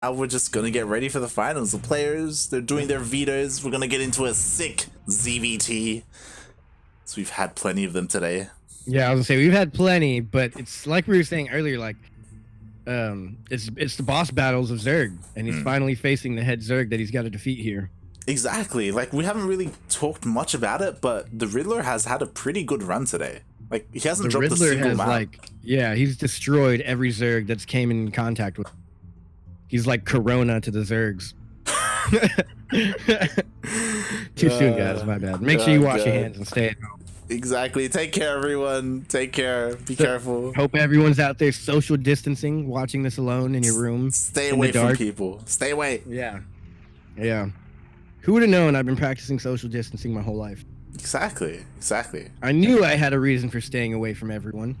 Now we're just gonna get ready for the finals. The players, they're doing their vetoes. We're gonna get into a sick ZvT. So we've had plenty of them today. Yeah, I was gonna say we've had plenty, but it's like we were saying earlier, like it's the boss battles of Zerg, and he's finally facing the head Zerg that he's got to defeat here. Exactly. Like, we haven't really talked much about it, but the Riddler has had a pretty good run today. Like, he hasn't dropped a single map. Yeah, he's destroyed every Zerg that's came in contact with. He's like Corona to the Zergs. Too soon, guys. My bad. Make sure you wash your hands and stay at home. Exactly. Take care, everyone. Take care. Be careful. Hope everyone's out there social distancing, watching this alone in your room. Stay away from people. Stay away. Yeah. Yeah. Who would have known I've been practicing social distancing my whole life? Exactly. Exactly. I knew I had a reason for staying away from everyone.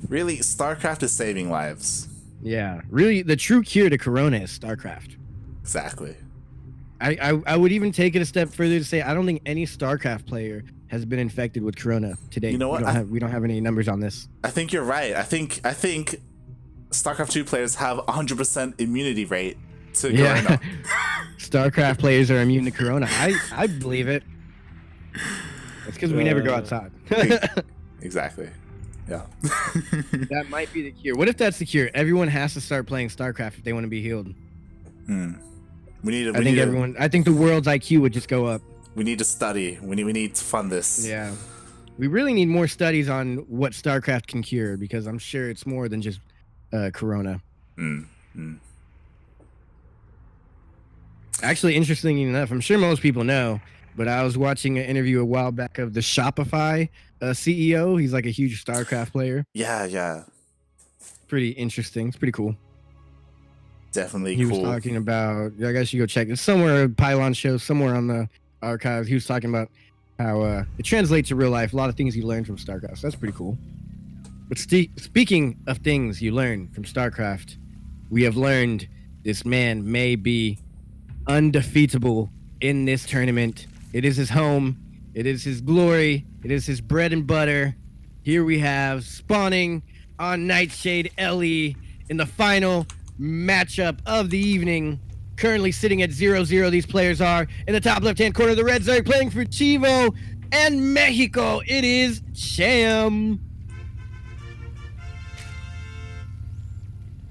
Really, StarCraft is saving lives. Yeah. Really, the true cure to Corona is StarCraft. Exactly. I would even take it a step further to say I don't think any StarCraft player has been infected with Corona today. You know what? We don't have any numbers on this. I think you're right. I think StarCraft 2 players have 100% immunity rate to Corona. StarCraft players are immune to Corona. I believe it. It's because we never go outside. Exactly. Yeah. That might be the cure. What if that's the cure? Everyone has to start playing StarCraft if they want to be healed. I think the world's IQ would just go up. We need to study. We need to fund this. Yeah. We really need more studies on what StarCraft can cure, because I'm sure it's more than just Corona. Actually, interesting enough, I'm sure most people know, but I was watching an interview a while back of the Shopify CEO. He's like a huge StarCraft player. Yeah. Pretty interesting. It's pretty cool. Definitely cool. He was talking about, I guess you go check it somewhere, Pylon show, somewhere on the archives. He was talking about how it translates to real life, a lot of things you learn from StarCraft. So that's pretty cool. But speaking of things you learn from StarCraft, we have learned this man may be undefeatable in this tournament. It is his home. It is his glory. It is his bread and butter. Here we have spawning on Nightshade LE in the final matchup of the evening. Currently sitting at 0-0, these players are in the top left-hand corner of the red Zerg, playing for Chivo and Mexico. It is Cham.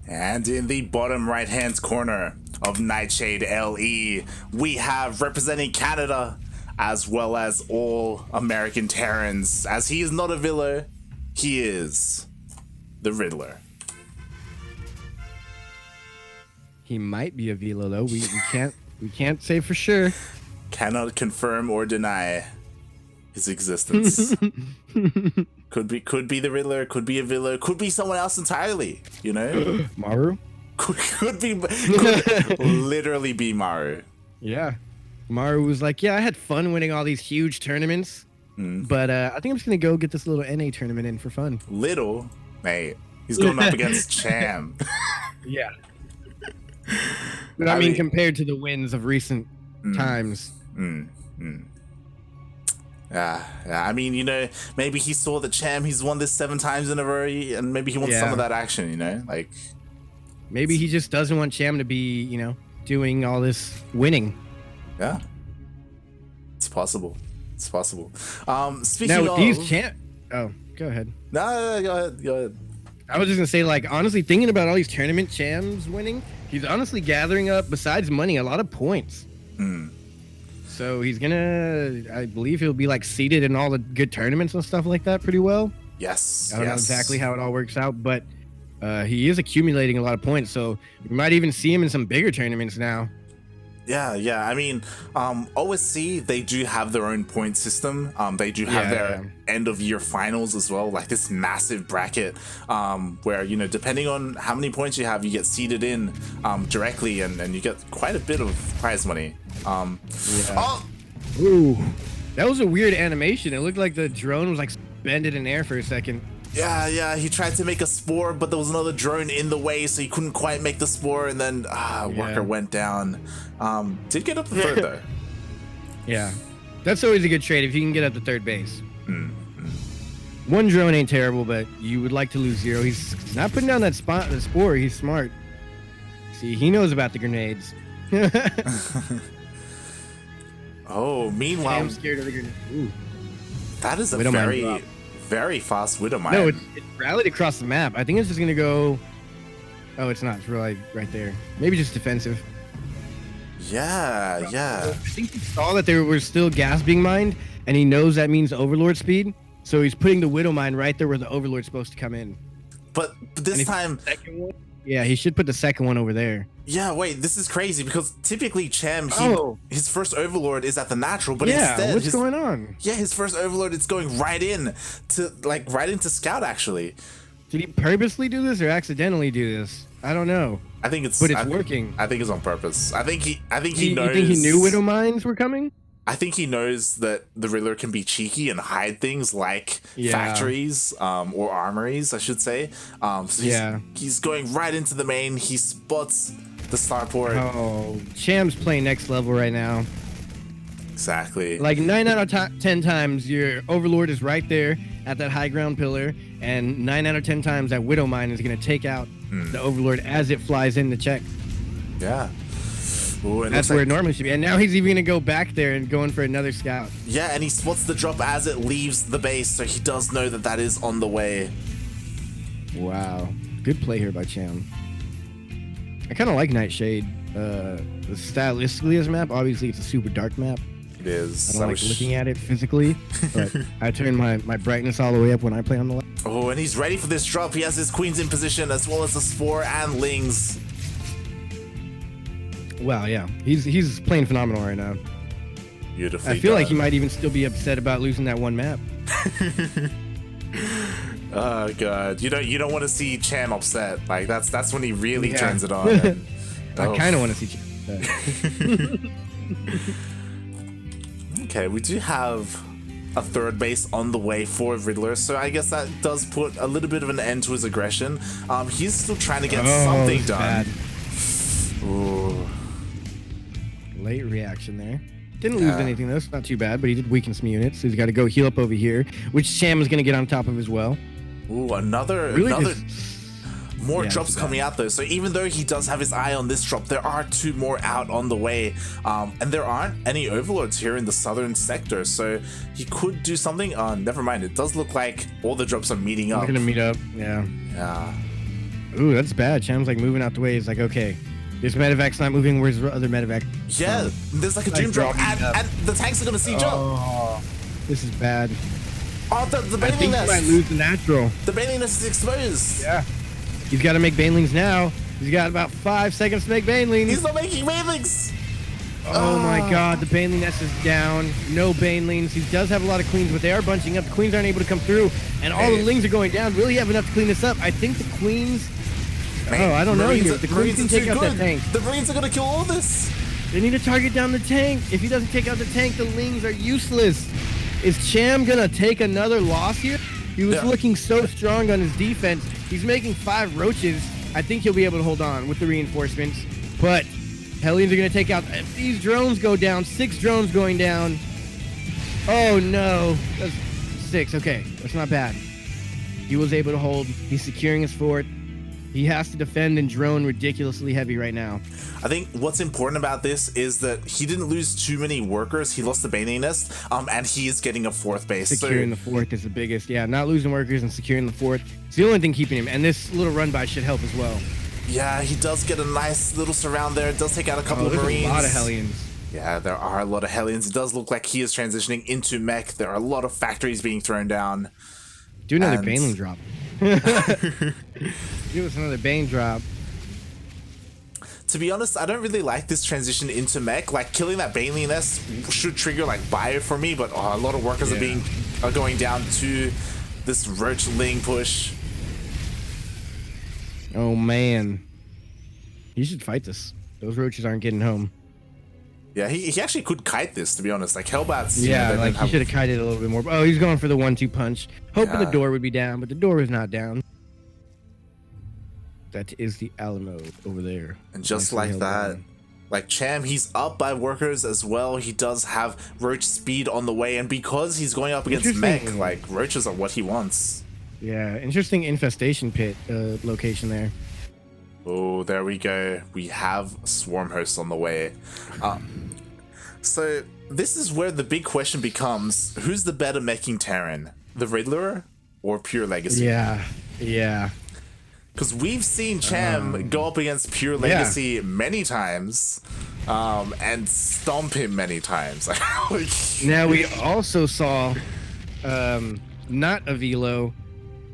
And in the bottom right-hand corner of Nightshade LE, we have representing Canada, as well as all American Terrans. As he is not a Villa, he is the Riddler. He might be a Vila though. We can't say for sure. Cannot confirm or deny his existence. Could be the Riddler, could be a Villa, could be someone else entirely, you know? Maru? Could literally be Maru. Yeah. Maru was like, yeah, I had fun winning all these huge tournaments, but I think I'm just going to go get this little NA tournament in for fun. Little? Mate, he's going up against Cham. Yeah. But I mean, compared to the wins of recent times. Yeah, I mean, you know, maybe he saw that Cham, he's won this 7 times in a row, and maybe he wants some of that action, you know? Like, maybe he just doesn't want Cham to be, you know, doing all this winning. Yeah. It's possible. It's possible. Speaking now, of... these Oh, go ahead. No, go ahead. I was just going to say, like, honestly, thinking about all these tournament Chams winning, he's honestly gathering up, besides money, a lot of points. So he's I believe he'll be like seated in all the good tournaments and stuff like that pretty well. Yes. I don't know exactly how it all works out, but he is accumulating a lot of points. So we might even see him in some bigger tournaments now. Yeah. I mean, OSC, they do have their own point system. They do have their end of year finals as well, like this massive bracket where, you know, depending on how many points you have, you get seeded in directly, and you get quite a bit of prize money. Ooh, that was a weird animation. It looked like the drone was like suspended in air for a second. Yeah, he tried to make a spore, but there was another drone in the way, so he couldn't quite make the spore, and then Worker went down. Did get up to third, though. Yeah, that's always a good trade if you can get up to third base. One drone ain't terrible, but you would like to lose 0. He's not putting down that spore. He's smart. See, he knows about the grenades. Oh, meanwhile, I'm scared of the grenade. Ooh. That is a Widowmine very fast Widowmine. No, it rallied across the map. I think it's just gonna go. Oh, it's not. It's really right there. Maybe just defensive. Yeah. I think he saw that there were still gas being mined, and he knows that means Overlord speed. So he's putting the Widowmine right there where the Overlord's supposed to come in. But this time, yeah, he should put the second one over there. Yeah, wait, this is crazy because typically Cham, his first Overlord is at the natural, but yeah, instead, what's going on? Yeah, his first Overlord is going right into Scout actually. Did he purposely do this or accidentally do this? I don't know. I think it's working. I think it's on purpose. I think he knows. You think he knew Widow Mines were coming? I think he knows that the Riddler can be cheeky and hide things like factories or armories, I should say. So he's going right into the main. He spots the starport. Oh, Cham's playing next level right now. Exactly. Like 9 out of 10 times, your Overlord is right there at that high ground pillar, and 9 out of 10 times that Widow Mine is going to take out the Overlord as it flies in to check. Yeah. Ooh, that's where it normally should be. And now he's even going to go back there and going for another scout. Yeah, and he spots the drop as it leaves the base, so he does know that that is on the way. Wow. Good play here by Cham. I kind of like Nightshade. Stylistically as a map, obviously it's a super dark map. It is. I don't like looking at it physically, but I turn my brightness all the way up when I play on the left. Oh, and he's ready for this drop. He has his queens in position as well as the Spore and Lings. Wow, yeah. He's playing phenomenal right now. Beautifully I feel done. like he might even still be upset about losing that one map. Oh god. You don't want to see Cham upset. Like that's when he really turns it on. And, I kind of want to see Cham upset. Okay, we do have a third base on the way for Riddler, so I guess that does put a little bit of an end to his aggression. He's still trying to get something done. Ooh. Late reaction there. Didn't lose anything though, it's not too bad, but he did weaken some units, so he's got to go heal up over here, which Cham is going to get on top of as well. Ooh, more drops coming out though, so even though he does have his eye on this drop, there are 2 more out on the way, and there aren't any Overlords here in the southern sector, so he could do something. Never mind, it does look like all the drops are meeting up. They're gonna meet up. Yeah. Ooh, that's bad. Cham's like moving out the way. He's like, okay, this medevac's not moving. Where's the other medevac? Yeah, there's like a dream drop, and the tanks are gonna see jump. This is bad. Oh, the Baneling I think nest. he might lose the natural. The Baneling nest is exposed. Yeah. He's got to make Banelings now. He's got about 5 seconds to make Banelings. He's not making Banelings. Oh my god, the Baneling nest is down. No Banelings. He does have a lot of queens, but they are bunching up. The queens aren't able to come through, and all the lings are going down. Will he have enough to clean this up? I think the queens... I don't know here. The queens can take out that tank. The Marines are going to kill all this. They need to target down the tank. If he doesn't take out the tank, the lings are useless. Is Cham going to take another loss here? He was looking so strong on his defense. He's making 5 roaches. I think he'll be able to hold on with the reinforcements. But Hellions are going to take out... If these drones go down, 6 drones going down. Oh, no. That's 6. Okay, that's not bad. He was able to hold. He's securing his fort. He has to defend and drone ridiculously heavy right now. I think what's important about this is that he didn't lose too many workers. He lost the Baneling nest, and he is getting a 4th base. Securing the 4th is the biggest. Yeah, not losing workers and securing the 4th. It's the only thing keeping him. And this little run by should help as well. Yeah, he does get a nice little surround there. It does take out a couple of Marines. A lot of Hellions. Yeah, there are a lot of Hellions. It does look like he is transitioning into mech. There are a lot of factories being thrown down. Do another Baneling drop. Give us another Bane drop. To be honest, I don't really like this transition into mech. Like, killing that Baneling nest should trigger like bio for me, but a lot of workers are going down to this Roach Ling push. Oh man, he should fight this. Those roaches aren't getting home. Yeah, he actually could kite this, to be honest. Like Hellbats. Yeah, like he should have kited a little bit more. Oh, he's going for the 1-2 punch, hoping the door would be down, but the door is not down. That is the Alamo over there. And just like that, like Cham, he's up by workers as well. He does have Roach speed on the way, and because he's going up against mech, like roaches are what he wants. Yeah, interesting infestation pit location there. Oh, there we go. We have Swarm Host on the way. So this is where the big question becomes, who's the better meching Terran? The Riddler or Pure Legacy? Yeah. Because we've seen Cham go up against Pure Legacy many times and stomp him many times. Now we also saw not a Velo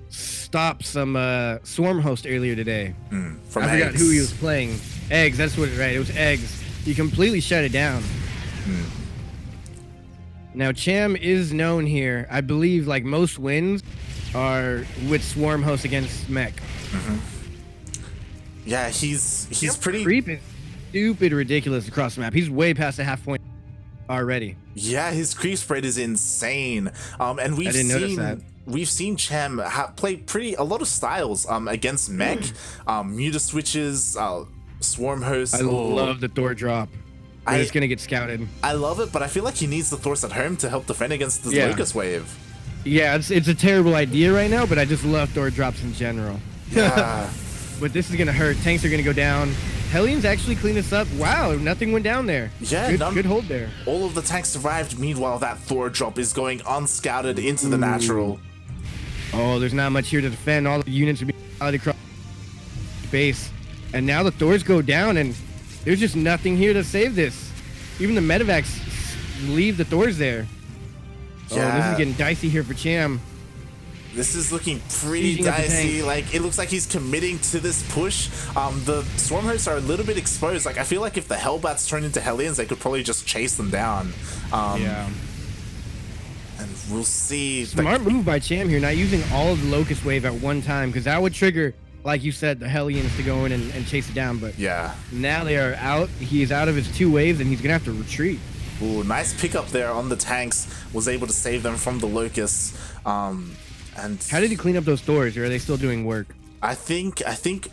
stop some Swarm Host earlier today. From I forgot who he was playing. Eggs, that's what, right, it was Eggs. He completely shut it down. Now Cham is known here, I believe, like most wins are with Swarm Host against Mech. Yeah, he's pretty creeping, stupid, ridiculous across the map. He's way past the half point already. Yeah, his creep spread is insane. And we've seen Cham play a lot of styles against Mech, Muta switches, Swarm Host. I love the Thor drop. It's gonna get scouted. I love it, but I feel like he needs the Thors at home to help defend against the Locust Wave. Yeah, it's a terrible idea right now, but I just love Thor drops in general. Yeah. But this is gonna hurt. Tanks are gonna go down. Hellions actually clean this up. Wow, nothing went down there. Yeah, good hold there. All of the tanks survived. Meanwhile, that Thor drop is going unscouted into the natural. Oh, there's not much here to defend. All the units are being out across base, and now the Thors go down, and there's just nothing here to save this. Even the medevacs leave the Thors there. Yeah. Oh, this is getting dicey here for Cham. This is looking pretty dicey. Like, it looks like he's committing to this push. The Swarm Hosts are a little bit exposed. Like, I feel like if the Hellbats turn into Hellions, they could probably just chase them down. Yeah. And we'll see. Smart move by Cham here, not using all of the Locust Wave at one time, because that would trigger, like you said, the Hellions to go in and chase it down. But yeah, now they are out. He is out of his 2 waves, and he's going to have to retreat. Ooh, nice pickup there on the tanks. Was able to save them from the Locusts. And how did he clean up those Thors, or are they still doing work? I think.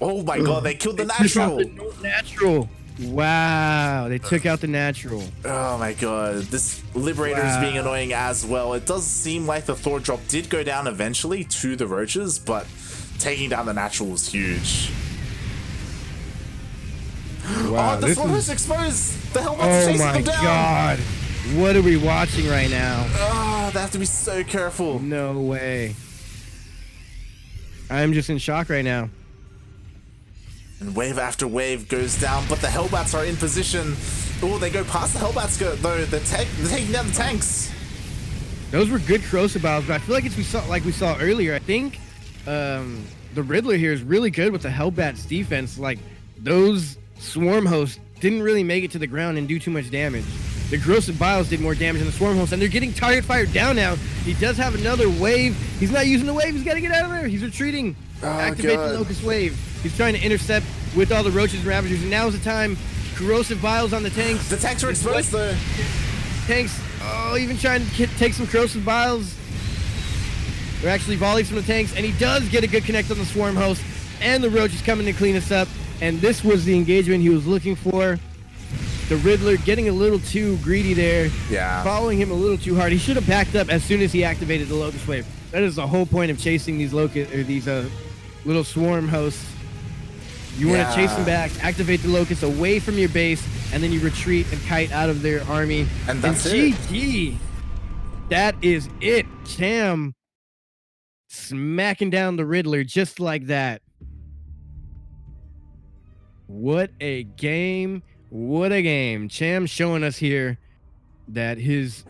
Oh my god, they killed the natural. Natural. Wow, they took out the natural. Oh my god, this Liberator is being annoying as well. It does seem like the Thor drop did go down eventually to the Roaches, but taking down the natural was huge. Wow, this one was exposed. The Hellbats chasing them down. Oh my god, what are we watching right now? Oh, they have to be so careful. No way. I'm just in shock right now. And wave after wave goes down, but the Hellbats are in position. Oh, they go past the Hellbats, though. They're taking down the tanks. Those were good corrosive battles, but I feel like we saw earlier. I think the Riddler here is really good with the Hellbats defense. Like, those Swarm Hosts didn't really make it to the ground and do too much damage. The Corrosive Biles did more damage than the Swarm Hosts, and they're getting target fired down now. He does have another wave. He's not using the wave. He's got to get out of there. He's retreating. Activate the Locust Wave. He's trying to intercept with all the Roaches and Ravagers, and now's the time. Corrosive Biles on the tanks. The tanks are exposed, though. Tanks, even trying to take some Corrosive Biles. They're actually volleys from the tanks, and he does get a good connect on the Swarm Host, and the Roaches coming to clean us up, and this was the engagement he was looking for. The Riddler getting a little too greedy there. Yeah. Following him a little too hard. He should have backed up as soon as he activated the Locust Wave. That is the whole point of chasing these little Swarm Hosts. You want to chase them back, activate the Locust away from your base, and then you retreat and kite out of their army. And that's it. GG. That is it. Cham smacking down the Riddler just like that. What a game. What a game. Cham showing us here that his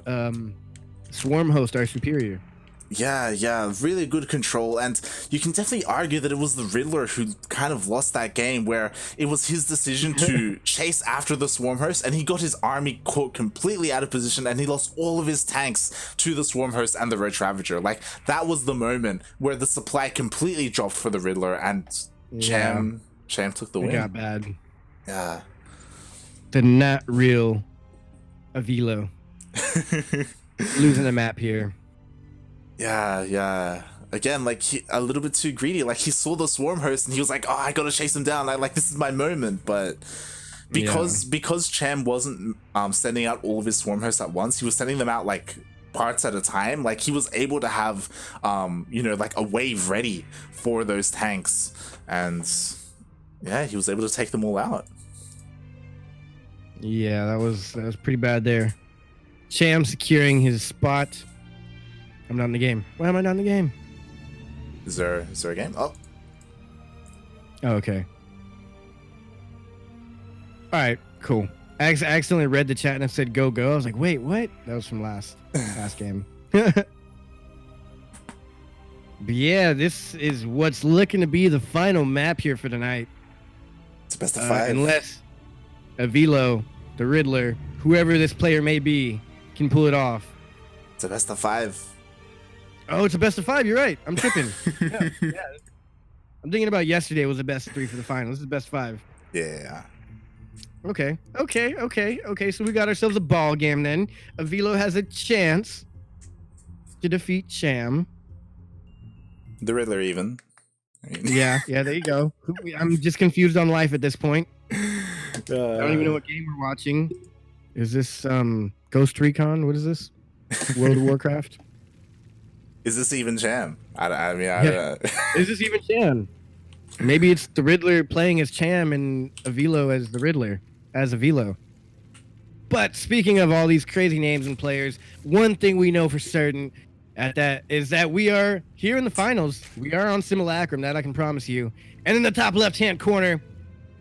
Swarm Hosts are superior. Yeah, really good control, and you can definitely argue that it was the Riddler who kind of lost that game, where it was his decision to chase after the Swarm Host, and he got his army caught completely out of position, and he lost all of his tanks to the Swarm Host and the Roach Ravager. Like, that was the moment where the supply completely dropped for the Riddler, and Cham took the win. It got bad. Yeah. The not real Avilo. Losing the map here. Yeah. Again, like, a little bit too greedy. Like, he saw the Swarm Host and he was like, oh, I gotta chase him down. Like this is my moment. But because Cham wasn't sending out all of his Swarm Hosts at once, he was sending them out like parts at a time. Like, he was able to have like a wave ready for those tanks. And Yeah, he was able to take them all out. Yeah, that was pretty bad there. Cham securing his spot. I'm not in the game. Why am I not in the game? Is there a game? Oh, okay. All right, cool. I accidentally read the chat and it said go. I was like, wait, what? That was from last game. But yeah, this is what's looking to be the final map here for tonight. it's the best of 5. Unless Avilo, the Riddler, whoever this player may be, can pull it off. It's the best of 5. Oh, it's a best of 5. You're right. I'm tripping. yeah. I'm thinking about yesterday was the best of 3 for the final. This is the best 5. Yeah. Okay. So we got ourselves a ball game then. Avilo has a chance to defeat Cham. The Riddler, even. Yeah, there you go. I'm just confused on life at this point. I don't even know what game we're watching. Is this Ghost Recon? What is this? World of Warcraft? Is this even Cham? Is this even Cham? Maybe it's the Riddler playing as Cham and Avilo as the Riddler, as Avilo. But speaking of all these crazy names and players, one thing we know for certain is that we are here in the finals. We are on Simulacrum, that I can promise you. And in the top left-hand corner,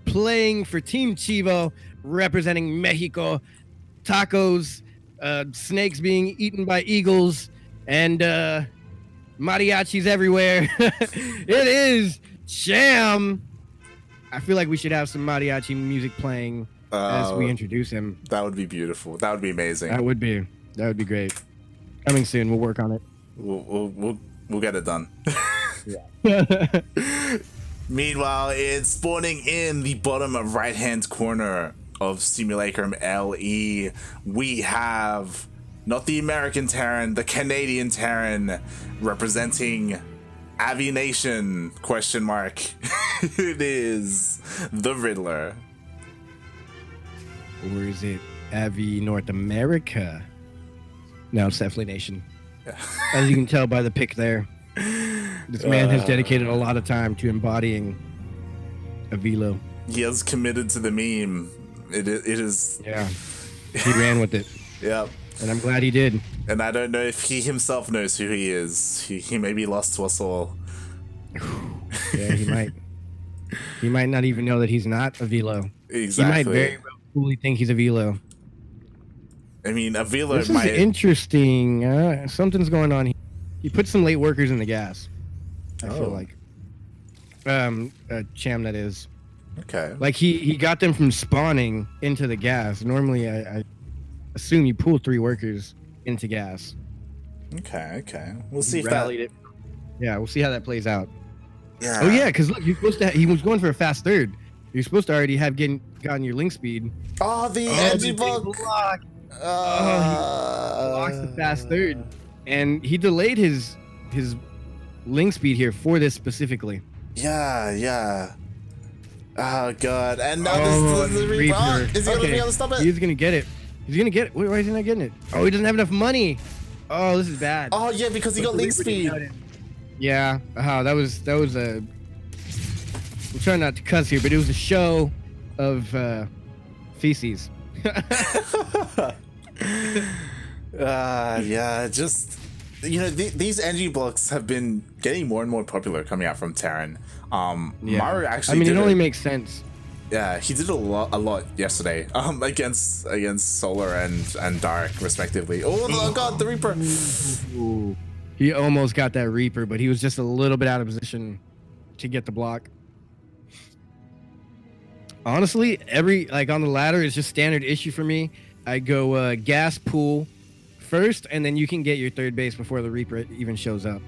playing for Team Chivo, representing Mexico, tacos, snakes being eaten by eagles, and mariachis everywhere. It is Cham. I feel like we should have some mariachi music playing as we introduce him. That would be beautiful. That would be amazing. That would be great. Coming soon. We'll work on it. We'll get it done. Yeah. Meanwhile, it's spawning in the bottom right-hand corner of Simulacrum LE. We have not the American Terran, the Canadian Terran, representing Avi Nation, ? It is the Riddler. Or is it Avi North America? No, it's definitely Nation. Yeah. As you can tell by the pick there, this man has dedicated a lot of time to embodying Avilo. He has committed to the meme. It is. Yeah, he ran with it. Yep. And I'm glad he did. And I don't know if he himself knows who he is. He may be lost to us all. Yeah, he might. He might not even know that he's not Avilo. Exactly. He might very well fully think he's Avilo. I mean, Avilo This might. is interesting. Something's going on here. He put some late workers in the gas. I feel like. Cham, that is. Okay. Like he got them from spawning into the gas. Normally, I assume you pull 3 workers into gas. Okay. We'll see if Rallied it. Yeah, we'll see how that plays out. Yeah. Oh yeah, because look, you're supposed to. He was going for a fast third. You're supposed to already have gotten your link speed. Oh, the energy block. He blocks the fast third, and he delayed his link speed here for this specifically. Yeah. Oh god! And now Oh, this is the Reaper. Reaper. Is he gonna be able to stop it? He's gonna get it. Why is he not getting it? Oh, he doesn't have enough money. Oh, this is bad. Oh yeah, because he got link speed. Yeah. That was a. I'm trying not to cuss here, but it was a show of feces. Yeah, just these energy blocks have been getting more and more popular coming out from Terran. Mario actually. I mean, it only makes sense. Yeah, he did a lot yesterday. Against Solar and Dark respectively. Oh god, the Reaper. Ooh. He almost got that Reaper, but he was just a little bit out of position to get the block. Honestly, on the ladder is just standard issue for me. I go gas pool first, and then you can get your third base before the Reaper even shows up.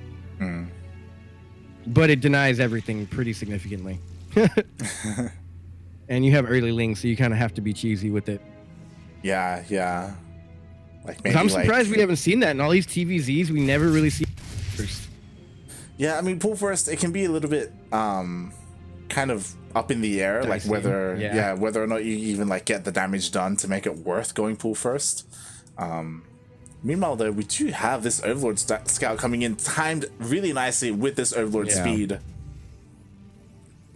But it denies everything pretty significantly. And you have early links, so you kind of have to be cheesy with it. Yeah. Like maybe I'm surprised we haven't seen that in all these TVZs. We never really see first. Yeah, I mean, pool first, it can be a little bit kind of up in the air, Dicey. like whether or not you even like get the damage done to make it worth going pool first. Meanwhile, though, we do have this Overlord Scout coming in, timed really nicely with this Overlord speed.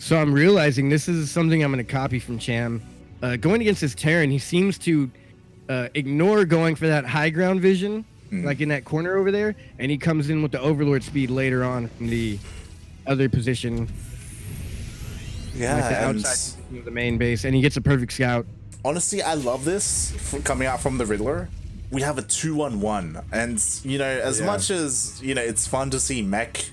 So I'm realizing this is something I'm going to copy from Cham. Going against his Terran, he seems to ignore going for that high ground vision, like in that corner over there, and he comes in with the Overlord speed later on from the other position. Yeah, like the outside of the main base, and he gets a perfect scout. Honestly, I love this coming out from the Riddler. We have a 2-1-1, and you know, as much as you know, it's fun to see mech.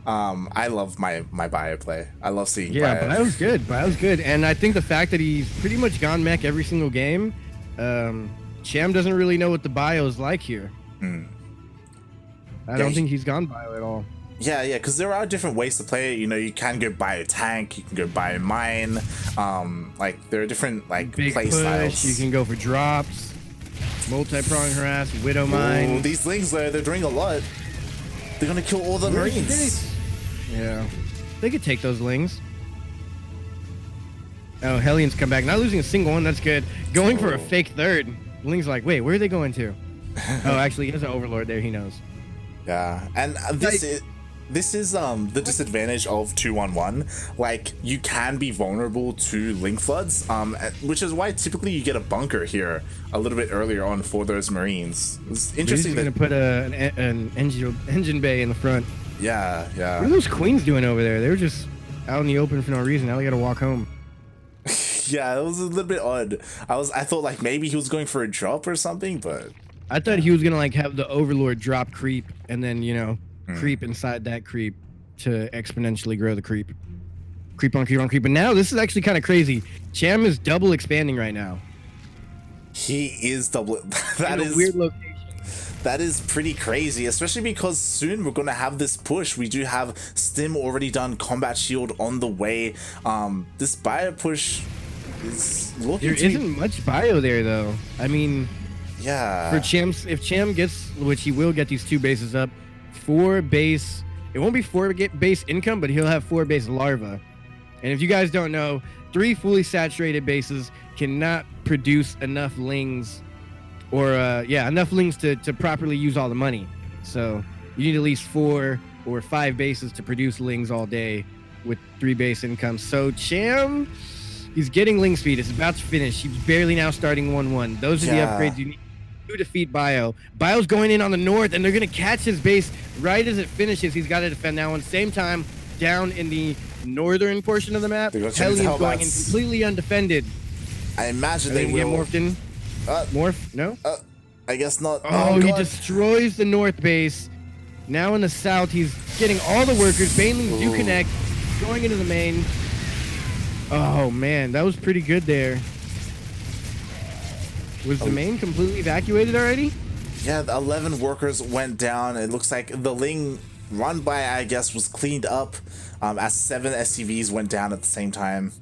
I love my bio play. I love seeing. Yeah, bio's good. Bio's good, and I think the fact that he's pretty much gone mech every single game, Cham doesn't really know what the bio is like here. I don't think he's gone bio at all. Yeah, because there are different ways to play it. You know, you can go bio tank, you can go bio mine. Like there are different like big play push, styles. You can go for drops, multi-prong harass, widow mine. Ooh, these lings though, they're doing a lot. They're gonna kill all the Marines. Yeah, they could take those lings. Oh, Hellions come back, not losing a single one. That's good. Going for a fake third. Ling's like, wait, where are they going to? Oh, actually, he has an Overlord there. He knows. Yeah, and this is the disadvantage of 2-1-1. Like you can be vulnerable to link floods, which is why typically you get a bunker here a little bit earlier on for those Marines. It's interesting that going to put an engine bay in the front. Yeah. What are those Queens doing over there? They were just out in the open for no reason. Now they got to walk home. Yeah, it was a little bit odd. I thought like maybe he was going for a drop or something, but I thought he was gonna like have the Overlord drop creep and then creep inside that creep to exponentially grow the creep. Creep on creep on creep. But now this is actually kind of crazy. Cham is double expanding right now. He is double. That is a weird location. That is pretty crazy, especially because soon we're gonna have this push. We do have Stim already done, Combat Shield on the way. This bio push is looking. There isn't much bio there though. I mean, yeah. For Cham, if Cham gets, which he will get these 2 bases up, 4 base. It won't be 4 base income, but he'll have 4 base larva. And if you guys don't know, 3 fully saturated bases cannot produce enough lings, or enough lings to properly use all the money. So you need at least 4 or 5 bases to produce lings all day with 3 base income. So Cham, he's getting ling speed. It's about to finish. He's barely now starting 1-1. Those are the upgrades you need to defeat Bio. Bio's going in on the north, and they're going to catch his base right as it finishes. He's got to defend now. At the same time, down in the northern portion of the map, Hellions going in completely undefended. I imagine they will get morphed in. Morph? No? I guess not. Oh, he destroys the north base. Now in the south, he's getting all the workers. Banelings do connect. Going into the main. Oh, man. That was pretty good there. Was the main completely evacuated already? Yeah, the 11 workers went down. It looks like the Ling run by, I guess, was cleaned up as 7 SCVs went down at the same time.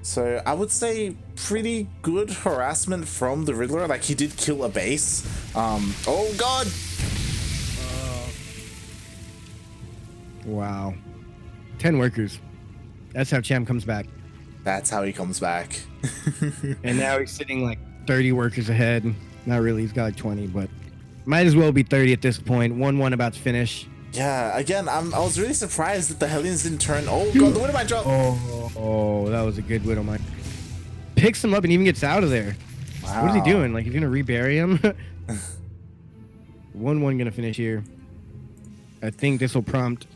So I would say pretty good harassment from the Riddler. Like, he did kill a base. Oh, God! Wow. 10 workers. That's how Cham comes back. That's how he comes back. And now he's sitting like 30 workers ahead. Not really, he's got like 20, but might as well be 30 at this point. 1-1 about to finish. Yeah, again, I was really surprised that the Hellions didn't turn. Oh, God, the Widowmine drop. Oh, that was a good Widowmine. Picks him up and even gets out of there. Wow. What is he doing? Like, he's going to rebury him? 1-1 going to finish here. I think this will prompt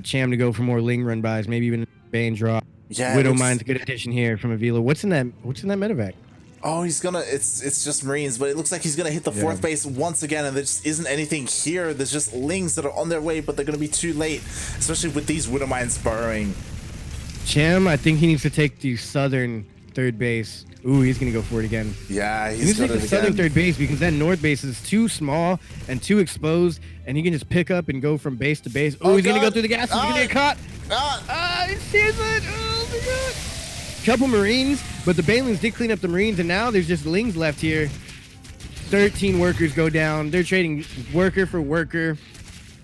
Cham to go for more Ling run buys, maybe even Bane drop. Yeah, Widowmine's a good addition here from Avila. What's in that medevac? Oh, he's gonna. It's just Marines, but it looks like he's gonna hit the 4th base once again, and there just isn't anything here. There's just Lings that are on their way, but they're gonna be too late, especially with these Widowmines burrowing. Cham, I think he needs to take the southern 3rd base. Ooh, he's gonna go for it again. Yeah, he needs to take the southern 3rd base because that north base is too small and too exposed, and he can just pick up and go from base to base. Ooh, he's gonna go through the gas. He's gonna get caught. He sees it. Oh my God. Couple Marines, but the Banelings did clean up the Marines, and now there's just Lings left here. 13 workers go down. They're trading worker for worker.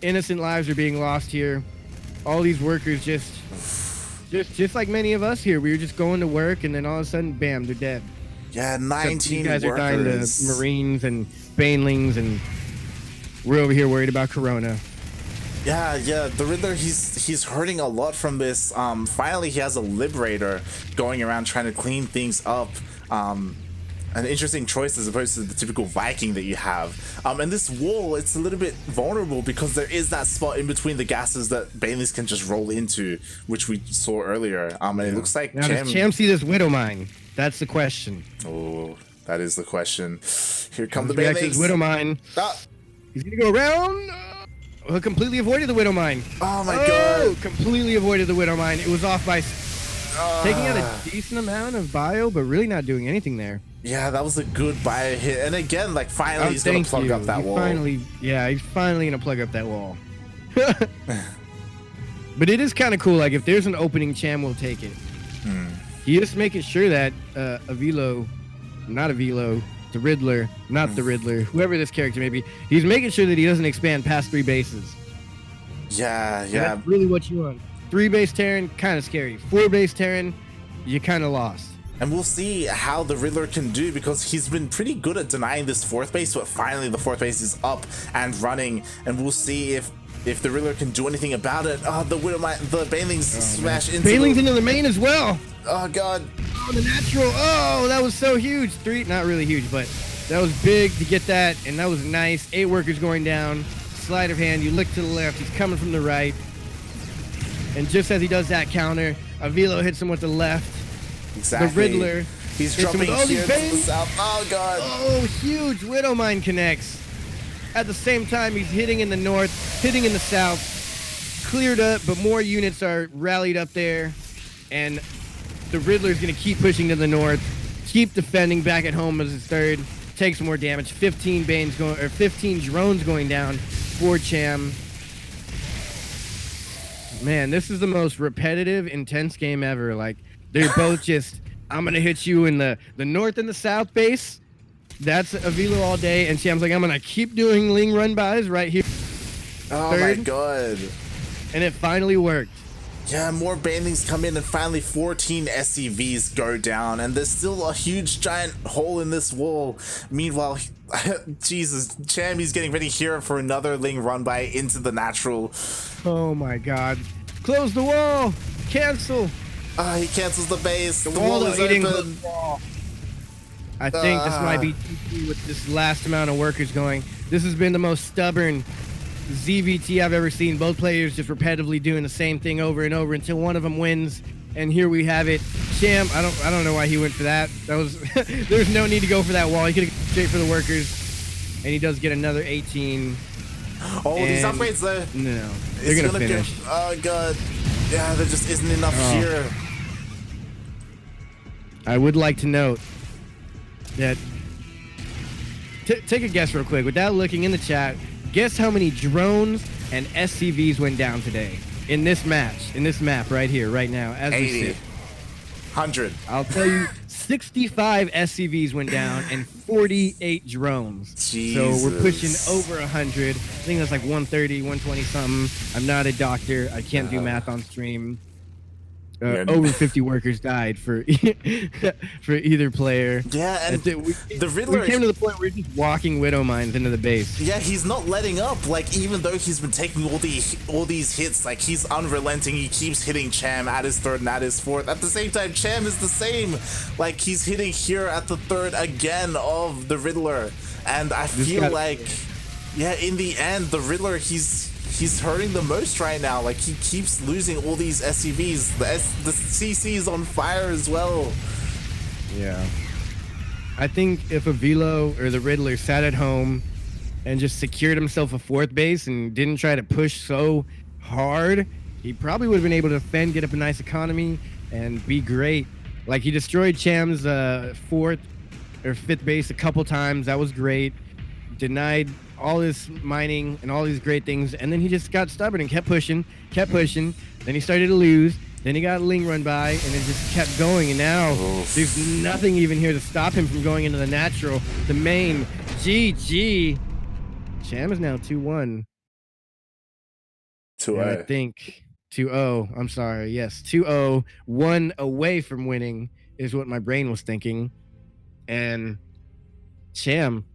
Innocent lives are being lost here. All these workers just like many of us here. We were just going to work, and then all of a sudden, bam, they're dead. Yeah, 19 so you guys workers. Are dying to Marines and Banelings, and we're over here worried about Corona. Yeah, the Riddler, he's hurting a lot from this. Finally, he has a Liberator going around trying to clean things up. An interesting choice as opposed to the typical Viking that you have. And this wall, it's a little bit vulnerable because there is that spot in between the gases that Banelings can just roll into, which we saw earlier. And it looks like now, does Cham see this Widow Mine? That's the question. Oh, that is the question. Here come the Banelings. Widow Mine. Ah. He's gonna go around. Completely avoided the Widow Mine. Oh my god! Completely avoided the Widow Mine. It was off by taking out a decent amount of bio, but really not doing anything there. Yeah, that was a good bio hit. And again, like finally he's gonna plug up that wall. He's finally gonna plug up that wall. But it is kind of cool. Like if there's an opening, Cham will take it. He just making sure that the Riddler, not the Riddler, whoever this character may be, he's making sure that he doesn't expand past 3 bases. Yeah. That's really what you want. 3 base Terran, kind of scary. 4 base Terran, you kind of lost. And we'll see how the Riddler can do because he's been pretty good at denying this 4th base, but finally the 4th base is up and running, and we'll see if the Riddler can do anything about it. Oh, the Banelings smash into into the main as well. Oh god. Oh, the natural. Oh, that was so huge. 3, not really huge, but that was big to get that, and that was nice. 8 workers going down. Sleight of hand. You look to the left. He's coming from the right. And just as he does that counter, Avilo hits him with the left. Exactly. The Riddler. He's dropping here to the south. Oh god. Oh, huge Widow Mine connects. At the same time, he's hitting in the north, hitting in the south. Cleared up, but more units are rallied up there. And the Riddler's going to keep pushing to the north, keep defending back at home as his 3rd. Take some more damage. 15 drones going down for Cham. Man, this is the most repetitive, intense game ever. Like, they're both just, I'm going to hit you in the north and the south base. That's Avilo all day. And Cham's like, I'm going to keep doing Ling run bys right here. Oh my god. And it finally worked. Yeah, more Banelings come in and finally 14 SCVs go down. And there's still a huge giant hole in this wall. Meanwhile, Jesus, Cham, he's getting ready here for another Ling run by into the natural. Oh my god. Close the wall. Cancel. He cancels the base. The wall is open. I think this might be TP with this last amount of workers going. This has been the most stubborn ZvT I've ever seen. Both players just repetitively doing the same thing over and over until one of them wins. And here we have it. Cham, I don't know why he went for that. That was there's no need to go for that wall. He could have gone straight for the workers. And he does get another 18. Oh, these upgrades though. No, they're gonna finish. Oh god. Yeah, there just isn't enough here. I would like to note that take a guess real quick without looking in the chat. Guess how many drones and SCVs went down today in this match, in this map right here, right now, as 80. we sit. 100. I'll tell you, 65 SCVs went down and 48 drones. Jesus. So we're pushing over 100. I think that's like 130, 120 something. I'm not a doctor. I can't do math on stream. Over 50 workers died for for either player. Yeah, and the Riddler, we came to the point where we're just walking Widow Mines into the base. Yeah, he's not letting up. Like, even though he's been taking all these hits, like, he's unrelenting. He keeps hitting Cham at his 3rd and at his 4th. At the same time, Cham is the same. Like, he's hitting here at the 3rd again of the Riddler. And I feel like, yeah, in the end, the Riddler, he's hurting the most right now. Like, he keeps losing all these SCVs. The CC is on fire as well. Yeah. I think if Avilo or the Riddler sat at home and just secured himself a 4th base and didn't try to push so hard, he probably would have been able to defend, get up a nice economy, and be great. Like, he destroyed Cham's 4th or 5th base a couple times. That was great. Denied all this mining and all these great things, and then he just got stubborn and kept pushing. Then he started to lose. Then he got Ling run by, and it just kept going. And now there's nothing even here to stop him from going into the natural, the main. GG. Cham is now 2-1. 2-0. I think 2-0. I'm sorry. Yes, 2-0. 1 away from winning is what my brain was thinking. And Cham,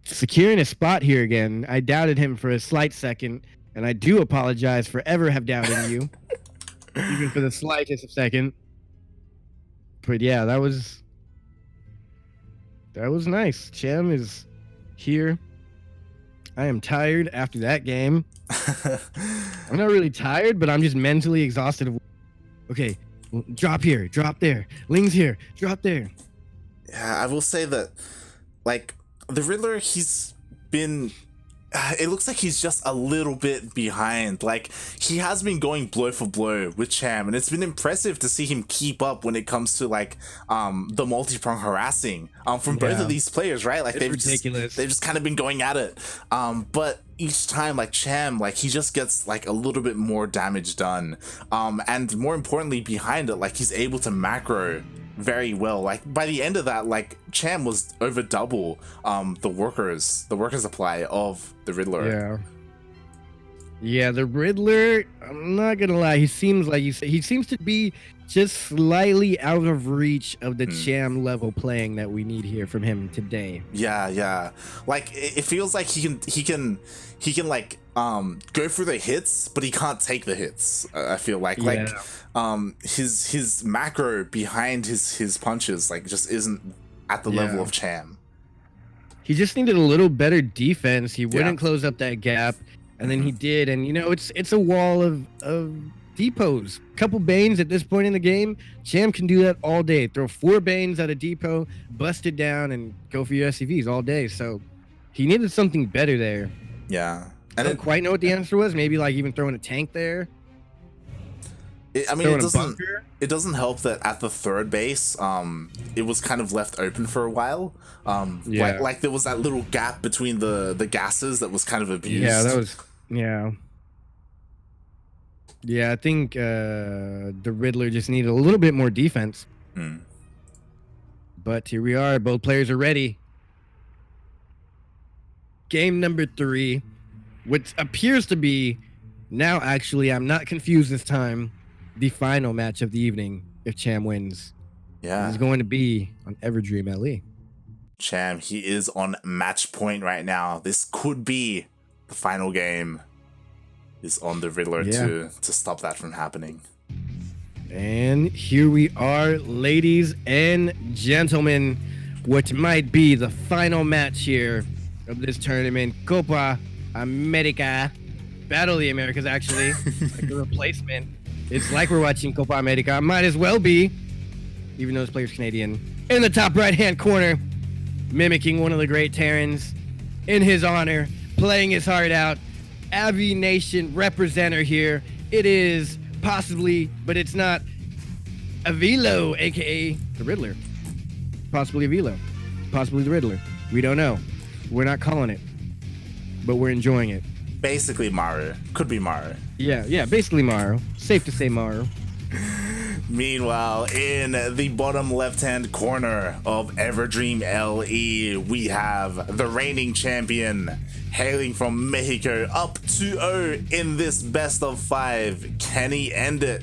securing a spot here again. I doubted him for a slight second, and I do apologize for ever have doubted you, even for the slightest of second. But yeah, that was nice. Cham is here. I am tired after that game. I'm not really tired, but I'm just mentally exhausted. Okay, drop here, drop there. Ling's here, drop there. Yeah, I will say that, like, the Riddler, he's been... it looks like he's just a little bit behind. Like, he has been going blow for blow with Cham, and it's been impressive to see him keep up when it comes to, like, the multi-prong harassing from both of these players, right? Like, they've just kind of been going at it. But each time, like, Cham, like, he just gets, like, a little bit more damage done. And more importantly, behind it, like, he's able to macro very well. Like, by the end of that, like, Cham was over double the workers apply of the Riddler. Yeah, the Riddler, I'm not gonna lie, he seems like you said, he seems to be just slightly out of reach of the Cham level playing that we need here from him today. Yeah. Like, it feels like he can like go for the hits, but he can't take the hits. I feel like his macro behind his punches, like, just isn't at the level of Cham. He just needed a little better defense. He wouldn't close up that gap, and then he did. And you know, it's a wall of depots. Couple Banes at this point in the game. Cham can do that all day. Throw 4 Banes at a depot, bust it down, and go for your SCVs all day. So he needed something better there. Yeah. I don't quite know what the answer was. Maybe like even throwing a tank there. It doesn't help that at the 3rd base, it was kind of left open for a while. Like there was that little gap between the gases that was kind of abused. Yeah, that was I think the Riddler just needed a little bit more defense. But here we are. Both players are ready. Game number 3, which appears to be now, actually, I'm not confused this time, the final match of the evening if Cham wins. Yeah. It's going to be on Everdream LE. Cham, he is on match point right now. This could be the final game. Is on the Riddler to stop that from happening. And here we are, ladies and gentlemen, what might be the final match here of this tournament. Copa America. Battle of the Americas, actually. Like the replacement. It's like we're watching Copa America. Might as well be, even though this player's Canadian. In the top right-hand corner, mimicking one of the great Terrans. In his honor, playing his heart out. Avi Nation representer here. It is possibly, but it's not, Avilo, aka the Riddler. Possibly Avilo. Possibly the Riddler. We don't know. We're not calling it, but we're enjoying it. Basically Maru. Could be Maru. Yeah, basically Maru. Safe to say Maru. Meanwhile, in the bottom left-hand corner of Everdream LE, we have the reigning champion, hailing from Mexico, up 2-0 in this best of 5. Can he end it?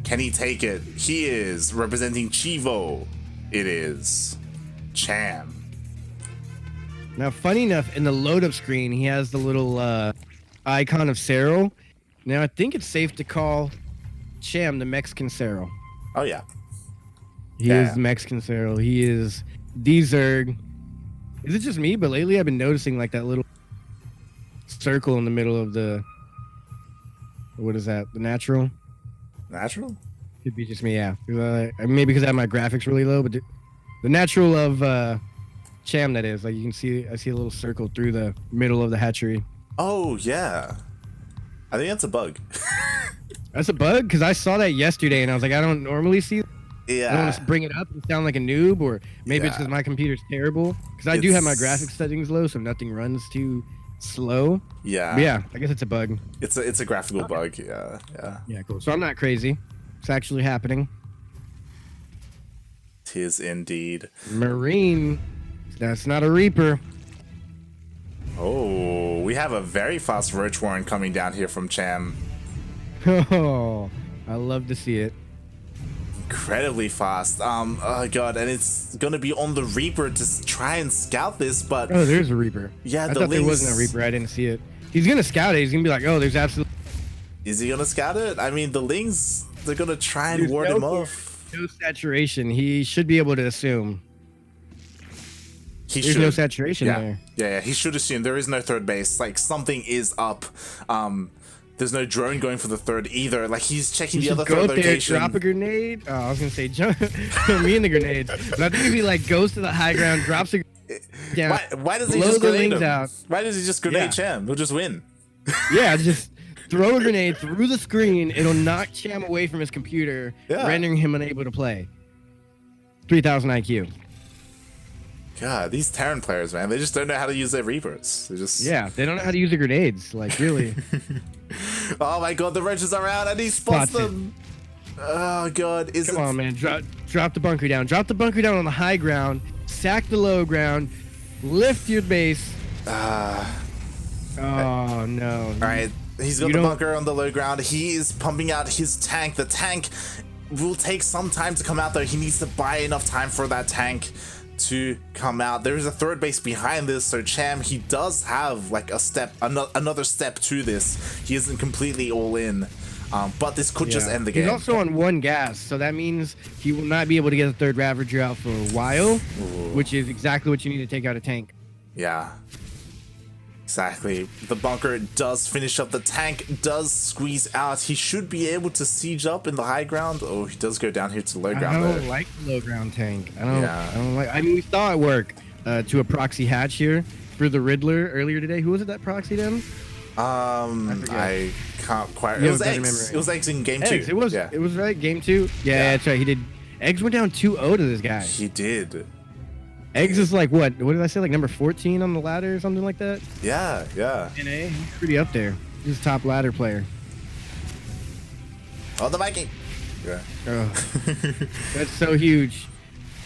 Can he take it? He is representing Chivo. It is Cham. Now, funny enough, in the load-up screen, he has the little icon of Cero. Now, I think it's safe to call Cham the Mexican Cero. Oh, yeah. He is the Mexican Cero. He is D-Zerg. Is it just me? But lately I've been noticing like that little circle in the middle of the... What is that? The natural? Natural? Could be just me, yeah. Maybe because I have my graphics really low, but the natural of Cham, that is. Like you can see, I see a little circle through the middle of the hatchery. Oh, yeah. I think that's a bug. That's a bug? Because I saw that yesterday and I was like, I don't normally see that. Yeah. I don't want to bring it up and sound like a noob, or maybe it's because my computer's terrible. Because I do have my graphics settings low, so nothing runs too slow. Yeah. But yeah, I guess it's a bug. It's a graphical bug. Yeah. Yeah, cool. So I'm not crazy. It's actually happening. Tis indeed. Marine. That's not a Reaper. Oh, we have a very fast Roach Warren coming down here from Cham. Oh, I love to see it. incredibly fast. Oh god, and it's gonna be on the Reaper to try and scout this, but oh, there's a Reaper. Yeah, I thought there wasn't a Reaper. I didn't see it. He's gonna scout it. He's gonna be like, oh, there's absolutely. Is he gonna scout it? I mean, the Lings, they're gonna try and ward him off. No saturation. He should be able to assume. There's no saturation there. Yeah, he should assume there is no third base. Like, something is up. There's no drone going for the third either. Like, he's checking the other third location. Drop a grenade. Oh, I was gonna say jump me and the grenade. But I think if he like goes to the high ground, drops a down. Why does he just grenade him? Out. Why does he just grenade Cham? He'll just win. Yeah, just throw a grenade through the screen. It'll knock Cham away from his computer, rendering him unable to play. 3,000 IQ. God, these Terran players, man, they just don't know how to use their Reapers. They just they don't know how to use the grenades. Like, really. Oh my god, the roaches are out and he spots them. Oh god, come on, man, drop the bunker down. Drop the bunker down on the high ground. Sack the low ground. Lift your base. Oh no. All right, he's got the bunker on the low ground. He is pumping out his tank. The tank will take some time to come out though. He needs to buy enough time for that tank to come out. There is a third base behind this, so Cham, he does have like a step, another step to this. He isn't completely all in, but this could just end the game. He's also on one gas, so that means he will not be able to get the third Ravager out for a while, which is exactly what you need to take out a tank. Yeah, exactly. The bunker does finish up. The tank does squeeze out. He should be able to siege up in the high ground. Oh, he does go down here to low ground. I don't like the low ground tank. I don't like. I mean, we saw it work to a proxy hatch here for the Riddler earlier today. Who was it that proxied him? I can't quite. It was Eggs. It was Eggs in game 2. It was. Yeah. It was right. Game 2. Yeah, that's right. He did. Eggs went down 2-0 to this guy. He did. Eggs is like what did I say? Like number 14 on the ladder or something like that? Yeah. NA, he's pretty up there. He's a top ladder player. Oh, the Viking. Yeah. Oh, that's so huge.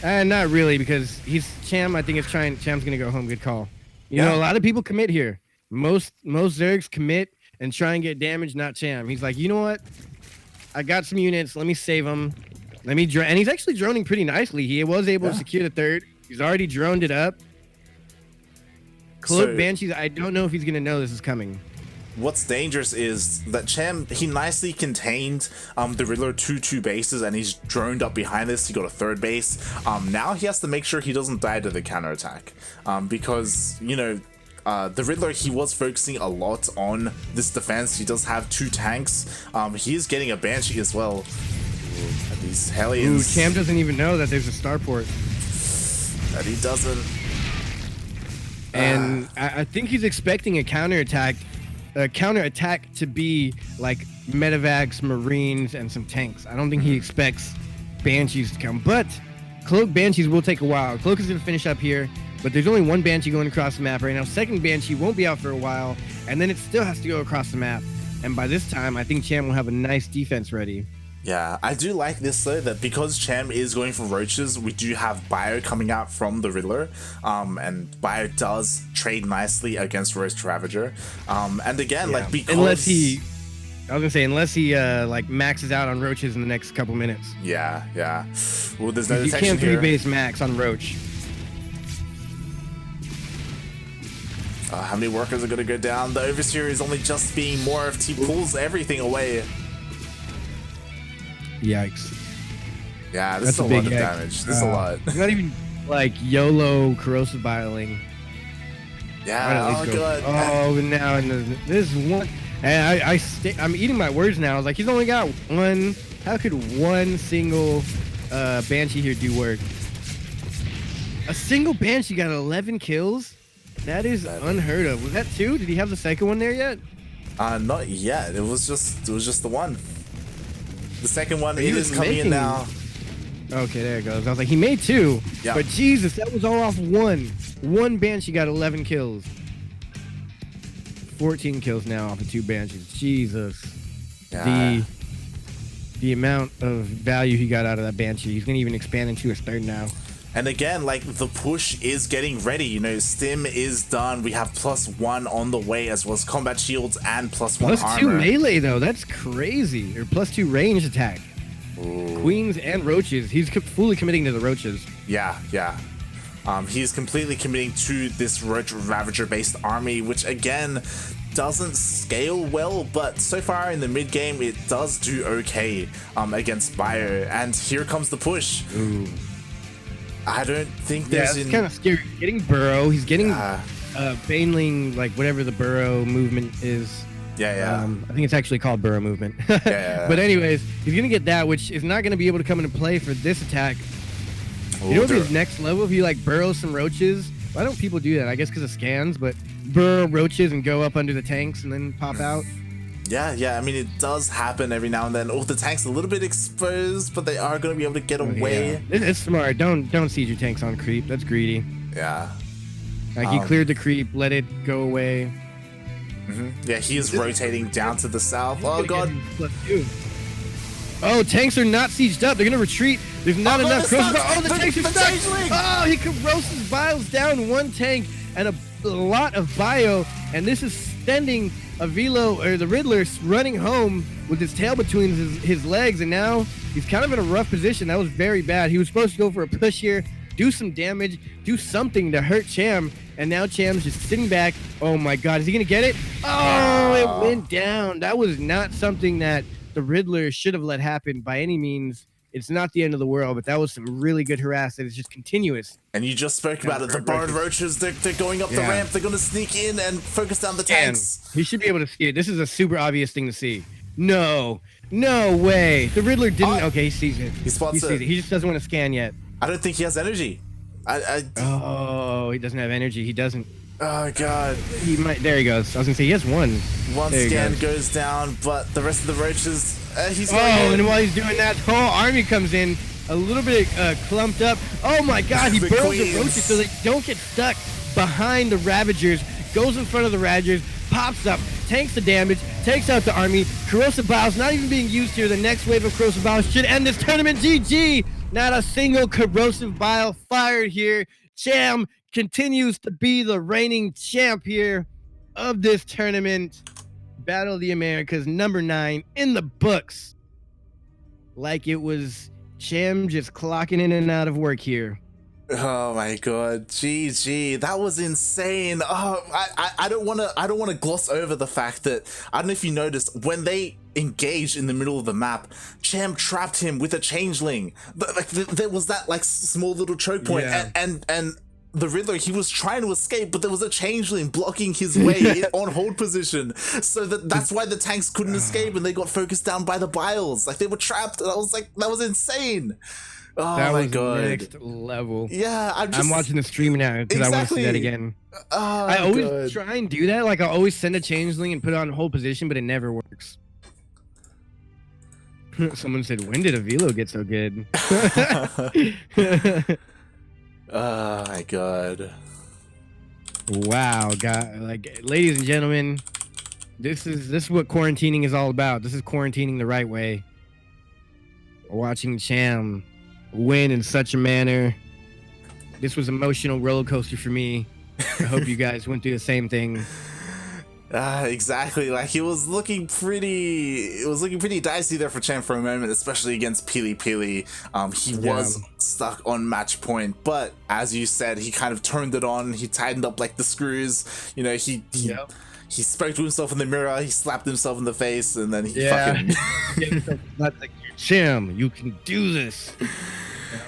And not really, because Cham. I think Cham's gonna go home. Good call. You know, a lot of people commit here. Most Zergs commit and try and get damage, not Cham. He's like, you know what? I got some units. Let me save them. And he's actually droning pretty nicely. He was able to secure the third. He's already droned it up. Cloak Banshees, I don't know if he's going to know this is coming. What's dangerous is that Cham, he nicely contained the Riddler to 2 bases, and he's droned up behind this. He got a third base. Now he has to make sure he doesn't die to the counterattack. Because, you know, the Riddler, he was focusing a lot on this defense. He does have 2 tanks. He is getting a Banshee as well. And these Hellions. Cham doesn't even know that there's a starport. That he doesn't. And I think he's expecting a counterattack to be like medevacs, marines, and some tanks. I don't think he expects Banshees to come, but Cloak Banshees will take a while. Cloak is going to finish up here, but there's only one Banshee going across the map right now. Second Banshee won't be out for a while, and then it still has to go across the map. And by this time, I think Cham will have a nice defense ready. Yeah, I do like this though, that because Cham is going for roaches, we do have Bio coming out from the Riddler, and Bio does trade nicely against Roast Ravager, and again, like, because unless he like maxes out on roaches in the next couple minutes. Yeah. Well, there's no detection here. You can't 3-base max on roach. How many workers are gonna go down? The Overseer is only just being morphed. He pulls everything away. Yikes. Yeah, this is a lot of damage. This is a lot. It's not even like YOLO corrosive biling. Yeah, oh god. Oh, now this one. And I'm eating my words now. I was like, he's only got one. How could one single Banshee here do work? A single Banshee got 11 kills? That is unheard of. Was that 2? Did he have the second one there yet? Not yet. It was just the one. The second one, it is coming in now. Okay, there it goes. I was like, he made 2, but Jesus, that was all off one. One Banshee got 11 kills. 14 kills now off of 2 Banshees. Jesus. Yeah. The amount of value he got out of that Banshee. He's going to even expand into his third now. And again, like, the push is getting ready. You know, Stim is done. We have +1 on the way, as well as combat shields and +1 armor. +2 melee, though. That's crazy. Or +2 range attack. Ooh. Queens and roaches. He's fully committing to the roaches. Yeah, yeah. He's completely committing to this Roach Ravager based army, which again doesn't scale well, but so far in the mid game it does do okay against Bio. And here comes the push. Ooh. I don't think there's it's kind of scary. He's getting burrow. He's getting baneling, like whatever the burrow movement is. Yeah. I think it's actually called burrow movement. Yeah. But anyways, he's gonna get that, which is not gonna be able to come into play for this attack. You know, if his next level, if you like burrow some roaches, why don't people do that? I guess because of scans, but burrow roaches and go up under the tanks and then pop out. Yeah. I mean, it does happen every now and then. Oh, the tank's a little bit exposed, but they are going to be able to get away. Yeah. It's smart. Don't siege your tanks on creep. That's greedy. Yeah. Like he cleared the creep, let it go away. Yeah, he is rotating down to the south. Oh god. Oh, tanks are not sieged up. They're gonna retreat. There's not enough. The tanks are stuck. Oh, he corrosive biles down one tank and a lot of bio, and this is sending a Velo or the Riddler running home with his tail between his legs, and now he's kind of in a rough position. That was very bad. He was supposed to go for a push here, do some damage, do something to hurt Cham, and now Cham's just sitting back. Oh my god, is he gonna get it? Oh, it went down. That was not something that the Riddler should have let happen by any means. It's not the end of the world, but that was some really good harass. It's just continuous. And you just spoke about it. The borrowed roaches, they're going up the ramp. They're going to sneak in and focus down the tanks. And he should be able to see it. This is a super obvious thing to see. No way. The Riddler didn't. Okay, he sees it. He spots it. He just doesn't want to scan yet. I don't think he has energy. Oh, he doesn't have energy. He doesn't. Oh god. He might. There he goes. I was gonna say he has one. One scan goes down, but the rest of the roaches. He's and while he's doing that, the whole army comes in a little bit clumped up. Oh my god, he burrows the roaches so they don't get stuck behind the Ravagers. Goes in front of the Ravagers, pops up, tanks the damage, takes out the army. Corrosive Biles not even being used here. The next wave of Corrosive Biles should end this tournament. GG. Not a single Corrosive Bile fired here. Cham continues to be the reigning champ here of this tournament. Battle of the Americas, number 9 in the books. Like it was Cham just clocking in and out of work here. Oh my god, GG, that was insane. Oh, I don't want to gloss over the fact that, I don't know if you noticed, when they engaged in the middle of the map, Cham trapped him with a changeling. But like there was that like small little choke point, and the Riddler, he was trying to escape, but there was a changeling blocking his way on hold position, so that's why the tanks couldn't escape, and they got focused down by the Biles. Like they were trapped, and I was like, that was insane. Oh that my was god, next level. Yeah, I'm watching the stream now because I want to see that again. I always try and do that. Like I always send a changeling and put it on hold position, but it never works. Someone said, when did a Velo get so good? Oh my god. Wow, God, like ladies and gentlemen, this is what quarantining is all about. This is quarantining the right way. Watching Cham win in such a manner. This was emotional roller coaster for me. I hope you guys went through the same thing. Exactly. Like it was looking pretty dicey there for Cham for a moment, especially against Pili Pili. He was stuck on match point, but as you said, he kind of turned it on. He tightened up like the screws. You know, he spoke to himself in the mirror. He slapped himself in the face, and then he fucking. Not like Cham, you can do this.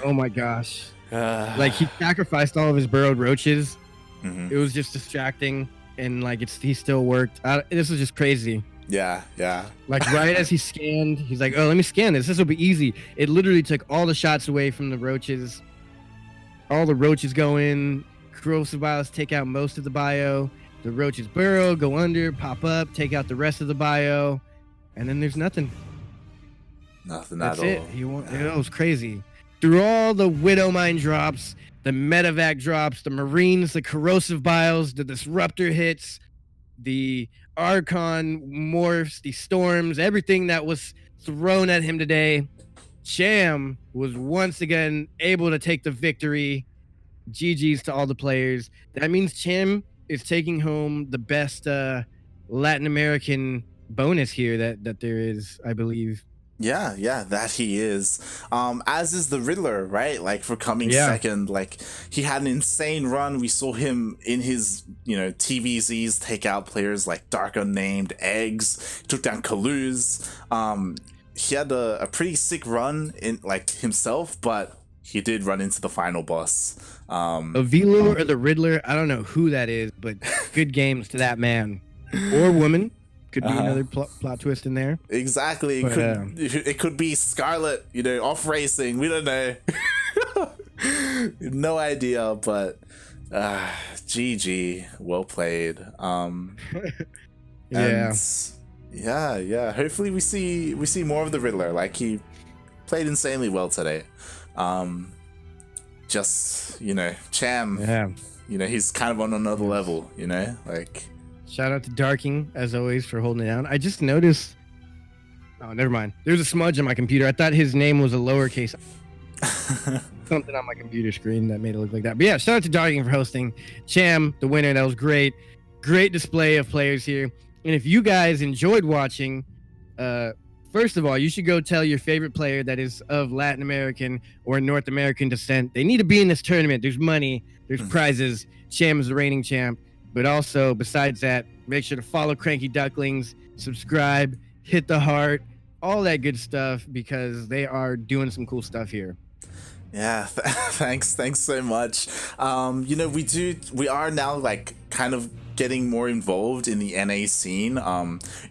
Oh my gosh! Like he sacrificed all of his burrowed roaches. It was just distracting. And like he still worked. This was just crazy. Yeah. Like right as he scanned, he's like, "Oh, let me scan this. This will be easy." It literally took all the shots away from the roaches. All the roaches go in. Corrosive Biles take out most of the bio. The roaches burrow, go under, pop up, take out the rest of the bio, and then there's nothing. Nothing That's at it. all. It was crazy. Through all the Widow Mine drops, the medevac drops, the Marines, the Corrosive Biles, the Disruptor hits, the Archon morphs, the storms, everything that was thrown at him today, Cham was once again able to take the victory. GG's to all the players. That means Cham is taking home the best Latin American bonus here that there is, I believe. Yeah, that he is. As is the Riddler, right? Like for coming second, like he had an insane run. We saw him in his, TVZs take out players like Dark Unnamed, Eggs, took down Kaluz. He had a pretty sick run in like himself, but he did run into the final boss. A Velo or the Riddler, I don't know who that is, but good games to that man or woman. Could be another plot twist in there. Exactly. But, it could be Scarlet, off racing. We don't know. No idea, but GG. Well played. Yeah. Hopefully we see more of the Riddler. Like he played insanely well today. Cham. Yeah. He's kind of on another level, like. Shout out to Darking, as always, for holding it down. I just noticed... Oh, never mind. There's a smudge on my computer. I thought his name was a lowercase. Something on my computer screen that made it look like that. But yeah, shout out to Darking for hosting. Cham, the winner. That was great. Great display of players here. And if you guys enjoyed watching, first of all, you should go tell your favorite player that is of Latin American or North American descent. They need to be in this tournament. There's money. There's prizes. Cham is the reigning champ. But also, besides that, make sure to follow CranKy Ducklings, subscribe, hit the heart, all that good stuff, because they are doing some cool stuff here. Yeah, thanks so much. We are now like kind of getting more involved in the NA scene.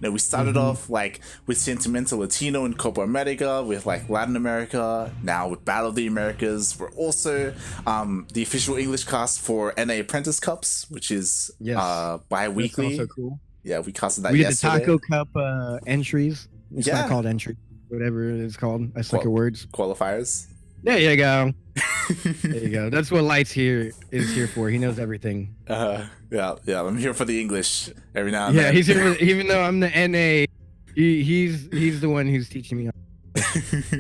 We started off like with Sentimental Latino in Copa America, with like Latin America, now with Battle of the Americas. We're also the official English cast for NA Apprentice Cups, which is bi-weekly. That's also cool. Yeah, we casted that yesterday. We did the Taco Cup entries. It's not called entry, whatever it is called. I suck at words. Qualifiers. There you go. There you go. That's what Lights here is here for. He knows everything. Yeah. I'm here for the English every now and then. Yeah, he's here. Even though I'm the NA, he's the one who's teaching me. If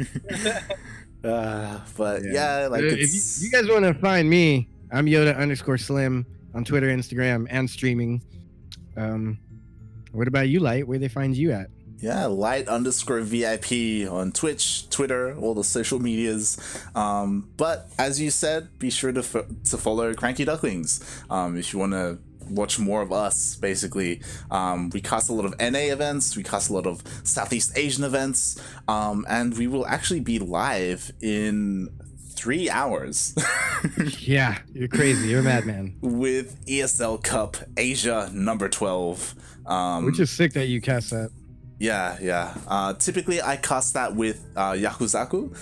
you guys want to find me, I'm Yoda_Slim on Twitter, Instagram, and streaming. What about you, Light? Where they find you at? Yeah, Light_VIP on Twitch, Twitter, all the social medias. But as you said, be sure to follow CranKy Ducklings if you want to watch more of us, basically. We cast a lot of NA events, we cast a lot of Southeast Asian events, and we will actually be live in 3 hours. Yeah, you're crazy. You're a madman. With ESL Cup Asia number 12. Which is sick that you cast that. Yeah. Typically, I cast that with Yakuzaku,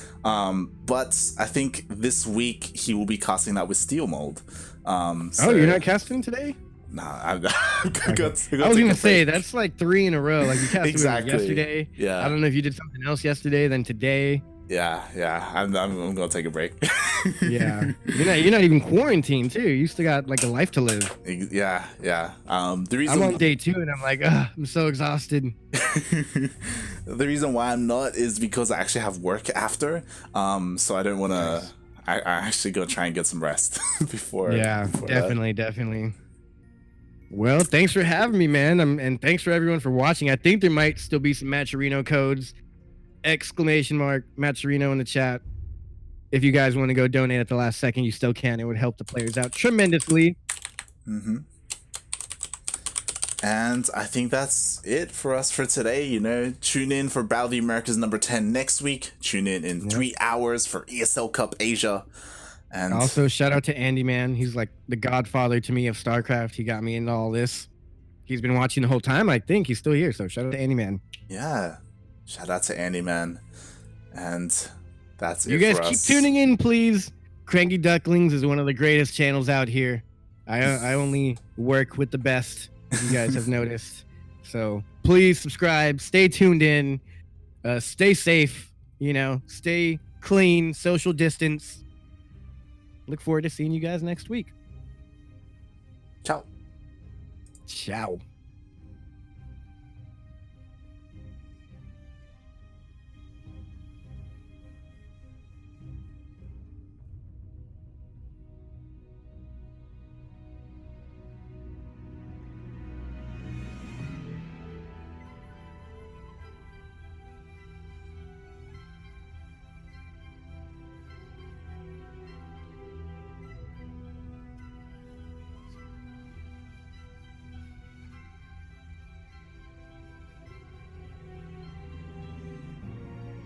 but I think this week he will be casting that with Steel Mold. You're not casting today? Nah, I was gonna say that's like 3 in a row. Like you casted exactly. yesterday. Yeah. I don't know if you did something else yesterday, then today. Yeah. I'm gonna take a break. Yeah. You're not even quarantined too. You still got like a life to live. Yeah. The reason I'm on day 2 and I'm like, I'm so exhausted. The reason why I'm not is because I actually have work after. So I don't want to. I actually go try and get some rest before. Yeah, definitely. Well, thanks for having me, man. And thanks for everyone for watching. I think there might still be some Matcherino codes. !Matcherino in the chat. If you guys want to go donate at the last second, you still can. It would help the players out tremendously. And I think that's it for us for today. Tune in for Battle of the Americas number 10 next week. Tune in 3 hours for ESL Cup Asia. And also shout out to Andy, man. He's like the godfather to me of StarCraft. He got me into all this. He's been watching the whole time. I think he's still here. So shout out to Andy, man. Yeah. Shout out to Andy, man. And that's it. You guys keep tuning in, please. CranKy Ducklings is one of the greatest channels out here. I only work with the best, if you guys have noticed. So please subscribe, stay tuned in, stay safe, stay clean, social distance. Look forward to seeing you guys next week. Ciao. Ciao.